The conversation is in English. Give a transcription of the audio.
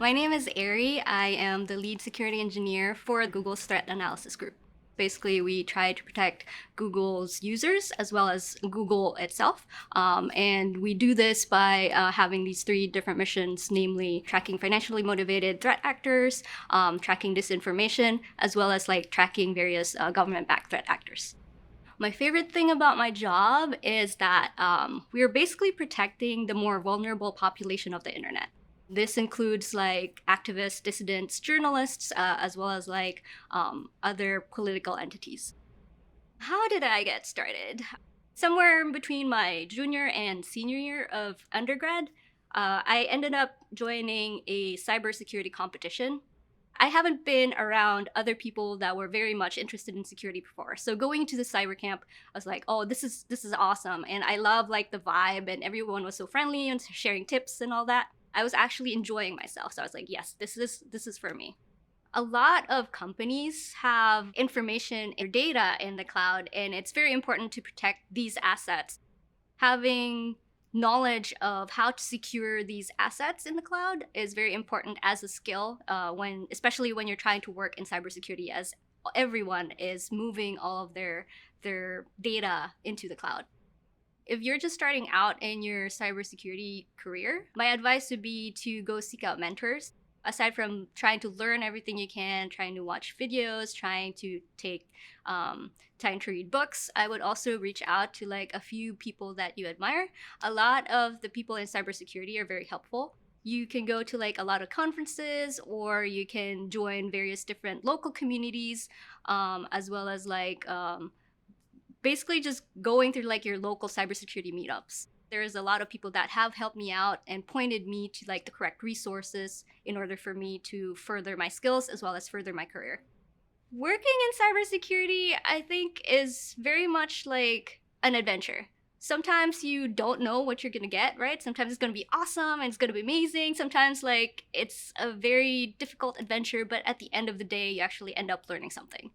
My name is Eyre. I am the lead security engineer for Google's threat analysis group. Basically, we try to protect Google's users as well as Google itself. And we do this by having these three different missions, namely tracking financially motivated threat actors, tracking disinformation, as well as like tracking various government-backed threat actors. My favorite thing about my job is that we are basically protecting the more vulnerable population of the internet. This includes like activists, dissidents, journalists, as well as like other political entities. How did I get started? Somewhere in between my junior and senior year of undergrad, I ended up joining a cybersecurity competition. I haven't been around other people that were very much interested in security before. So going to the cyber camp, I was like, oh, this is awesome. And I love like the vibe and everyone was so friendly and sharing tips and all that. I was actually enjoying myself. So I was like, yes, this is for me. A lot of companies have information or data in the cloud, and it's very important to protect these assets. Having knowledge of how to secure these assets in the cloud is very important as a skill especially when you're trying to work in cybersecurity, as everyone is moving all of their data into the cloud. If you're just starting out in your cybersecurity career, my advice would be to go seek out mentors. Aside from trying to learn everything you can, trying to watch videos, trying to take time to read books, I would also reach out to like a few people that you admire. A lot of the people in cybersecurity are very helpful. You can go to like a lot of conferences, or you can join various different local communities, as well as like basically just going through like your local cybersecurity meetups. There's a lot of people that have helped me out and pointed me to like the correct resources in order for me to further my skills as well as further my career. Working in cybersecurity, I think, is very much like an adventure. Sometimes you don't know what you're gonna get, right? Sometimes it's gonna be awesome and it's gonna be amazing. Sometimes like it's a very difficult adventure, but at the end of the day, you actually end up learning something.